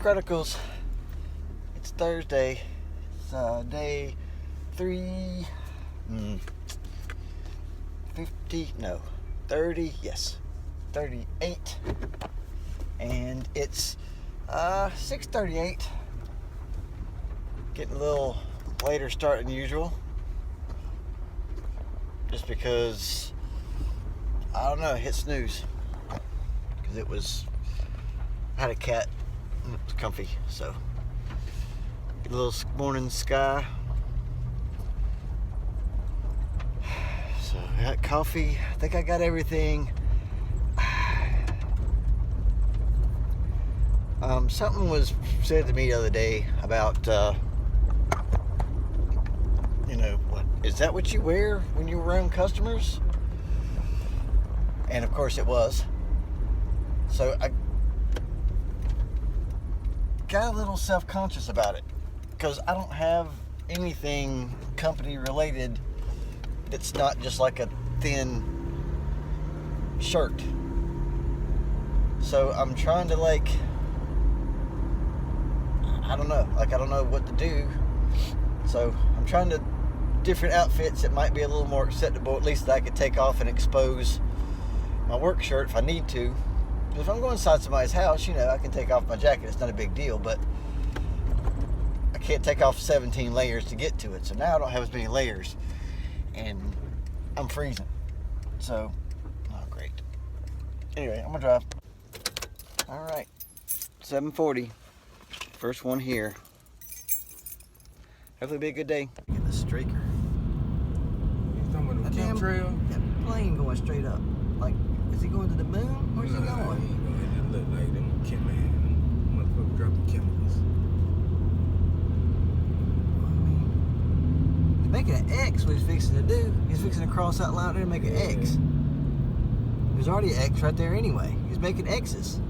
Chad Chronicles. It's Thursday. It's day 30, no, 30, yes, 38. And it's 6:38. Getting a little later start than usual. Just because, I don't know, hit snooze. Because I had a cat and it was comfy, so. Get a little morning sky. So I got coffee. I think I got everything. Something was said to me the other day about, what is that what you wear when you're around customers? And of course it was. So I got a little self-conscious about it because I don't have anything company related that's not just like a thin shirt. So I'm trying to I don't know what to do. So I'm trying to different outfits that might be a little more acceptable, at least that I could take off and expose my work shirt if I need to. If I'm going inside somebody's house, I can take off my jacket. It's not a big deal, but I can't take off 17 layers to get to it. So now I don't have as many layers, and I'm freezing. So, oh great. Anyway, I'm gonna drive. All right, 7:40. First one here. Hopefully it'll be a good day. Get the streaker. You talking about the chemtrail? That plane going straight up. Is he going to the moon? Where's he going? It look like them motherfuckers dropping chemicals. He's making an X, what he's fixing to do. He's fixing to cross that line there and make an X. There's already an X right there anyway. He's making X's.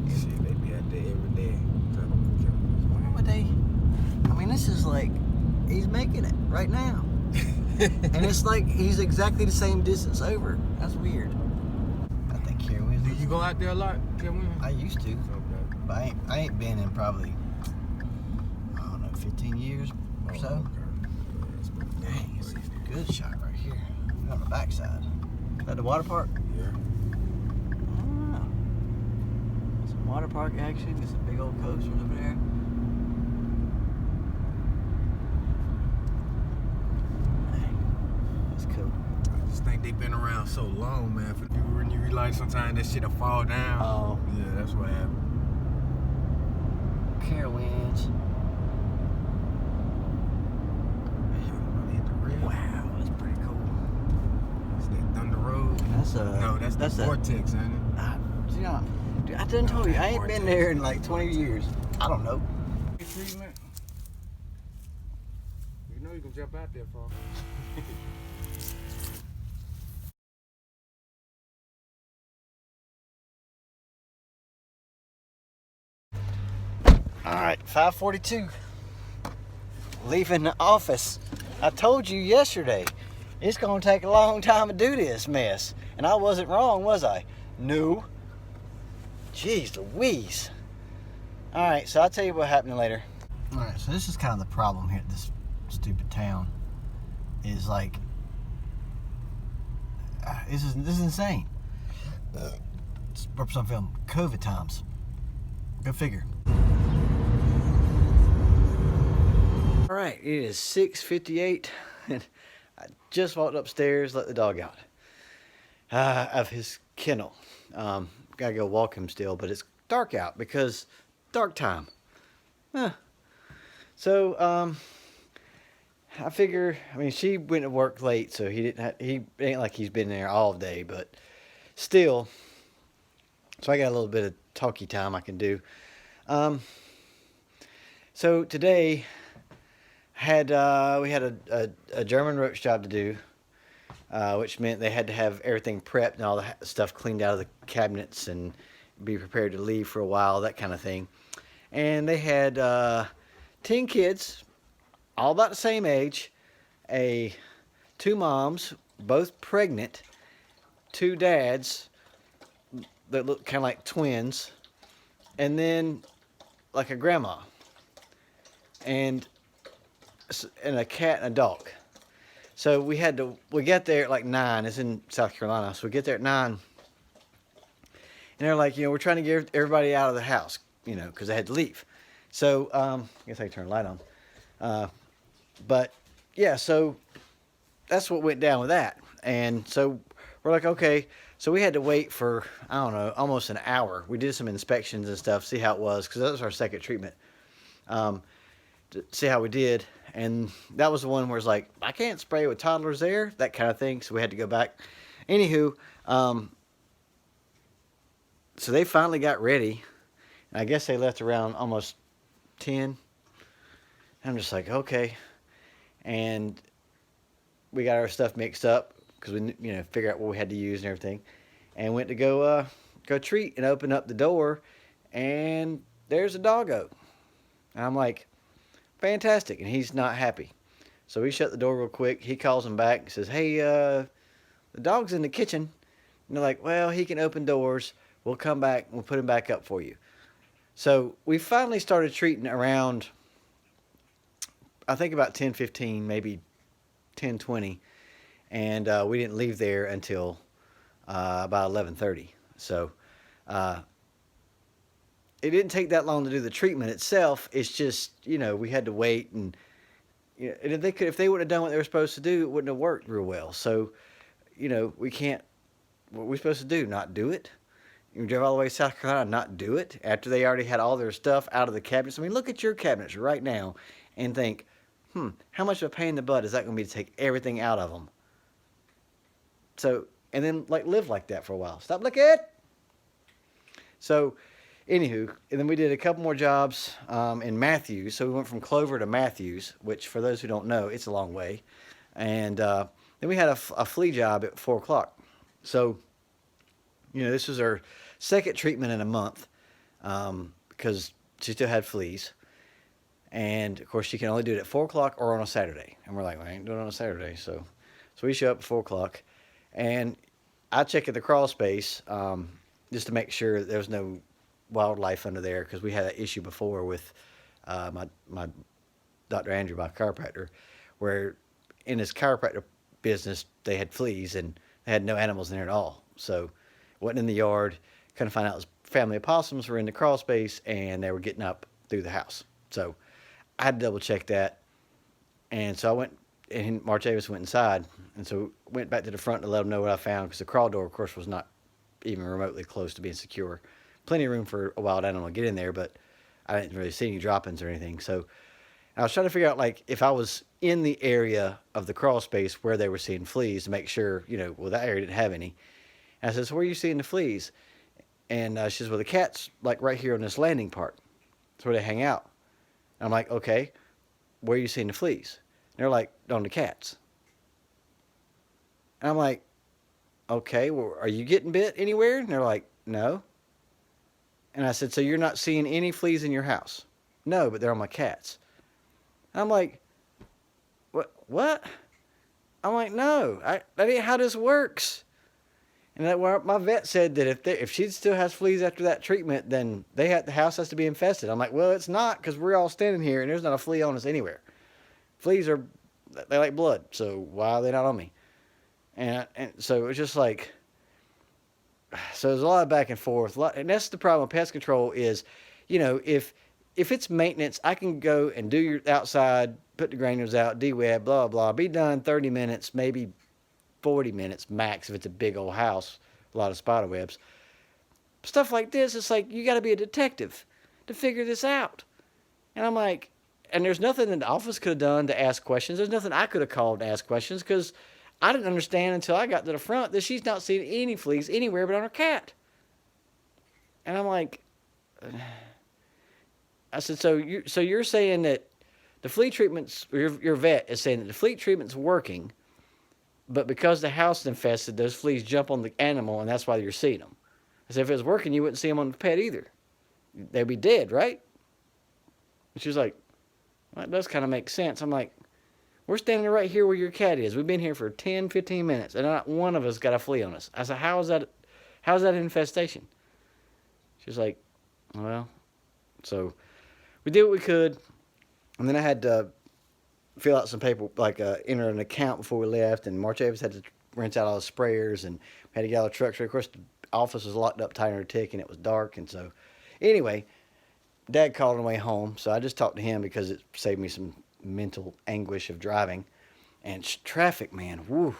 Shit, they be out there every day dropping chemicals. Why would they? This is he's making it right now. And it's he's exactly the same distance over. That's weird. I think Carowinds. Do you go out there a lot, Carowinds? I used to. Okay. But I ain't been in probably, I don't know, 15 years or so. Okay. Dang, it's a good shot right here. We're on the backside. Is that the water park? Yeah. Oh. Some water park action. There's some big old coasters over there. I just think they've been around so long, man. When you realize sometimes that shit'll fall down. Oh. Yeah, that's what happened. Carowinds. Wow, that's pretty cool. Is that Thunder Road? That's the Vortex, ain't it? Dude, I done told you, I ain't been there in 20 years. I don't know. Treatment. You know you can jump out there, far. All right, 5:42. Leaving the office. I told you yesterday, it's gonna take a long time to do this mess. And I wasn't wrong, was I? No. Jeez Louise. All right, so I'll tell you what happened later. All right, so this is kind of the problem here at this stupid town. Is this is insane. It's some film, COVID times. Go figure. All right, it is 6:58, and I just walked upstairs, let the dog out of his kennel. Gotta go walk him still, but it's dark out because dark time. So I figure, she went to work late, so he ain't like he's been there all day, but still. So I got a little bit of talky time I can do. So today we had a German roach job to do, which meant they had to have everything prepped and all the stuff cleaned out of the cabinets and be prepared to leave for a while, that kind of thing. And they had 10 kids, all about the same age, 2 moms, both pregnant, 2 dads that look kind of like twins, and then like a grandma, and a cat and a dog. So we get there at like 9. It's in South Carolina. So we get there at 9. And they're like, we're trying to get everybody out of the house, because they had to leave. So, I guess I can turn the light on. But, yeah, so that's what went down with that. And so we're like, okay. So we had to wait for, I don't know, almost an hour. We did some inspections and stuff, see how it was, because that was our second treatment. To see how we did. And that was the one where it's like, I can't spray with toddlers there, that kind of thing. So we had to go back. Anywho, so they finally got ready. And I guess they left around almost 10. I'm just like, okay. And we got our stuff mixed up because we, figure out what we had to use and everything. And went to go treat and open up the door. And there's a doggo. And I'm like, fantastic. And he's not happy. So we shut the door real quick. He calls him back and says, hey, the dog's in the kitchen. And they're like, well, he can open doors. We'll come back and we'll put him back up for you. So we finally started treating around, I think about 10:15, maybe 10:20. And we didn't leave there until about 11:30. So it didn't take that long to do the treatment itself. It's just, we had to wait, and and if they would have done what they were supposed to do, it wouldn't have worked real well. So, we can't. What we're supposed to do? Not do it. You drove all the way to South Carolina, not do it after they already had all their stuff out of the cabinets. I mean, look at your cabinets right now and think, how much of a pain in the butt is that going to be to take everything out of them? So, and then live like that for a while. Stop looking. So, anywho, and then we did a couple more jobs in Matthews. So we went from Clover to Matthews, which for those who don't know, it's a long way. And then we had a flea job at 4 o'clock. So, this was our second treatment in a month because she still had fleas. And, of course, she can only do it at 4 o'clock or on a Saturday. And we're like, well, I ain't doing it on a Saturday. So we show up at 4 o'clock. And I check at the crawl space just to make sure that there was no wildlife under there, because we had that issue before with my Dr. Andrew, my chiropractor, where in his chiropractor business, they had fleas and they had no animals in there at all. So it wasn't in the yard. Kind of find out his family of possums were in the crawl space and they were getting up through the house. So I had to double check that. And so I went, and March Davis went inside, and so went back to the front to let them know what I found, because the crawl door, of course, was not even remotely close to being secure. Plenty of room for a wild animal to get in there, but I didn't really see any drop-ins or anything. So I was trying to figure out, if I was in the area of the crawl space where they were seeing fleas, to make sure, that area didn't have any. And I said, so where are you seeing the fleas? And she says, well, the cat's, right here on this landing part. That's where they hang out. And I'm like, okay, where are you seeing the fleas? And they're like, on the cats. And I'm like, okay, well, are you getting bit anywhere? And they're like, no. And I said, so you're not seeing any fleas in your house? No, but they're on my cats. And I'm like, what? I'm like, no, that ain't how this works. And my vet said that if she still has fleas after that treatment, then the house has to be infested. I'm like, well, it's not, because we're all standing here and there's not a flea on us anywhere. Fleas they like blood, so why are they not on me? And so it's just like, so there's a lot of back and forth. And that's the problem with pest control is, if it's maintenance, I can go and do your outside, put the granules out, de-web, blah, blah, be done 30 minutes, maybe 40 minutes max if it's a big old house, a lot of spider webs. Stuff like this, it's like, you got to be a detective to figure this out. And I'm like, and there's nothing that the office could have done to ask questions. There's nothing I could have called to ask questions, because I didn't understand until I got to the front that she's not seeing any fleas anywhere but on her cat. And I'm like, I said, so you're saying that the flea treatment's, your vet is saying that the flea treatment's working, but because the house is infested, those fleas jump on the animal, and that's why you're seeing them. I said, if it was working, you wouldn't see them on the pet either. They'd be dead, right? And she was like, well, that does kind of make sense. I'm like, we're standing right here where your cat is. We've been here for 10, 15 minutes, and not one of us got a flea on us. I said, how's that an infestation? She's like, well, so we did what we could, and then I had to fill out some paper, like enter an account before we left, and March Evans had to rinse out all the sprayers, and we had to get all the trucks ready. Of course, the office was locked up tight under a tick, and it was dark, and so, anyway, Dad called on the way home, so I just talked to him because it saved me some mental anguish of driving. And traffic, man, woo,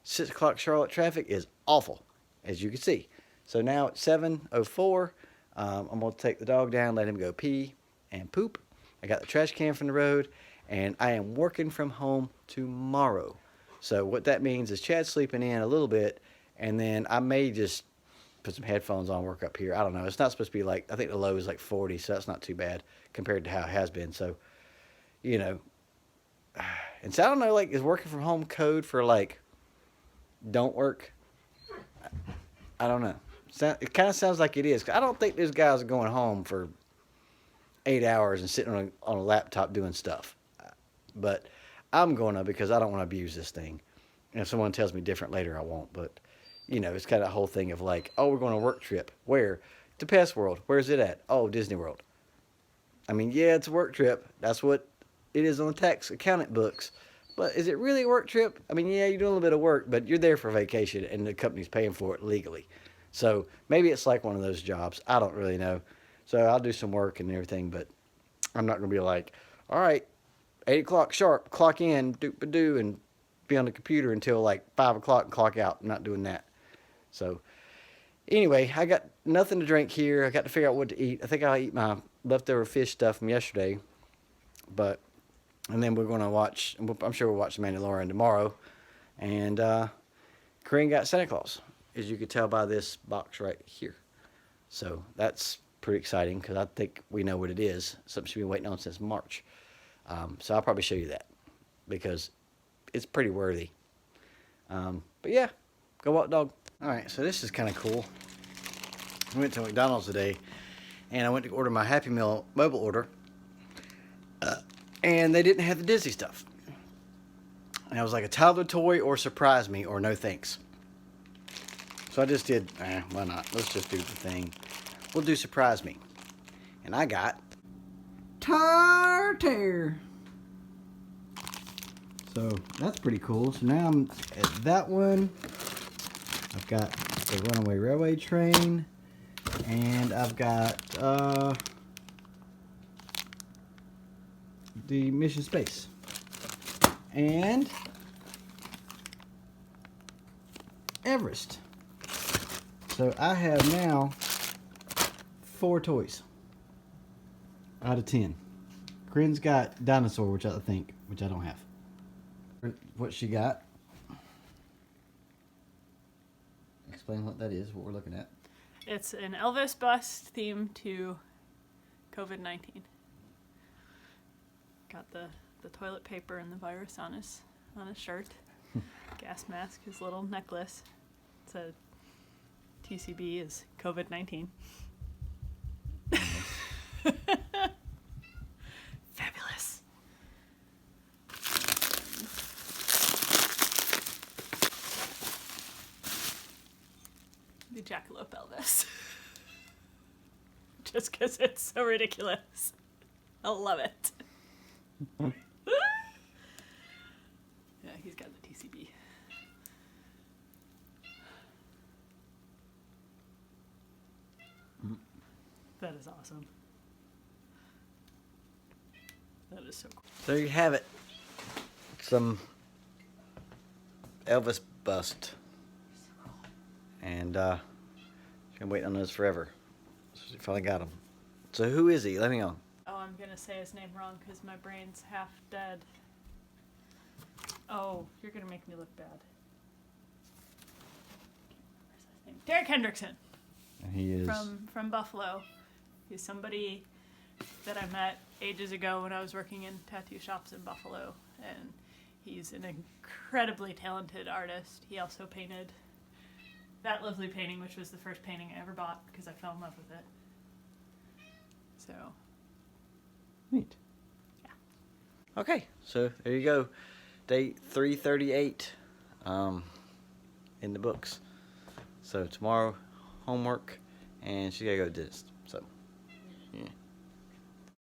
6 o'clock Charlotte traffic is awful, as you can see. So now it's 7:04. I'm going to take the dog down, let him go pee and poop. I got the trash can from the road, and I am working from home tomorrow. So what that means is Chad's sleeping in a little bit, and then I may just put some headphones on, work up here. I don't know. It's not supposed to be like, I think the low is like 40, so that's not too bad compared to how it has been. So, you know, and so I don't know, like, is working from home code for like, don't work? I don't know. It kind of sounds like it is. I don't think those guys are going home for 8 hours and sitting on a laptop doing stuff. But I'm going to, because I don't want to abuse this thing. And if someone tells me different later, I won't. But, you know, it's kind of a whole thing of like, oh, we're going on a work trip. Where? To Pest World. Where's it at? Oh, Disney World. I mean, yeah, it's a work trip. That's what it is on the tax accountant books. But is it really a work trip? I mean, yeah, you're doing a little bit of work, but you're there for vacation, and the company's paying for it legally. So maybe it's like one of those jobs. I don't really know. So I'll do some work and everything, but I'm not going to be like, all right, 8 o'clock sharp, clock in, doop-a-doo, and be on the computer until like 5 o'clock and clock out. I'm not doing that. So anyway, I got nothing to drink here. I got to figure out what to eat. I think I'll eat my leftover fish stuff from yesterday. And then we're going to watch, I'm sure we'll watch The Mandalorian tomorrow. And Corin got Santa Claus, as you can tell by this box right here. So that's pretty exciting, because I think we know what it is. Something she's been waiting on since March. So I'll probably show you that, because it's pretty worthy. But yeah, go walk the dog. All right, so this is kind of cool. I went to McDonald's today, and I went to order my Happy Meal mobile order, and they didn't have the Disney stuff. And I was like, a toddler toy or surprise me or no thanks. So I just did, why not? Let's just do the thing. We'll do surprise me. And I got Tartare. So that's pretty cool. So now I'm at that one. I've got the Runaway Railway Train. And I've got the Mission Space. And Everest. So I have now 4 toys out of 10. Corin's got Dinosaur, which I don't have. What she got. Explain what that is, what we're looking at. It's an Elvis bust themed to COVID-19. Got the toilet paper and the virus on his shirt. Gas mask, his little necklace. It's a TCB is COVID-19. Fabulous. The Jackalope Elvis. Just because it's so ridiculous. I love it. Yeah, he's got the TCB. That is awesome. That is so cool. There you have it. Some Elvis bust. And been waiting on those forever. So she finally got them. So who is he? Let me know. Oh, I'm gonna say his name wrong because my brain's half dead. Oh, you're gonna make me look bad. Where's his name? Derek Hendrickson. And he is from Buffalo. He's somebody that I met ages ago when I was working in tattoo shops in Buffalo, and he's an incredibly talented artist. He also painted that lovely painting, which was the first painting I ever bought because I fell in love with it. So neat. Yeah. Okay, so there you go. Day 338 in the books. So tomorrow, homework, and she gotta go to the dentist. So, yeah.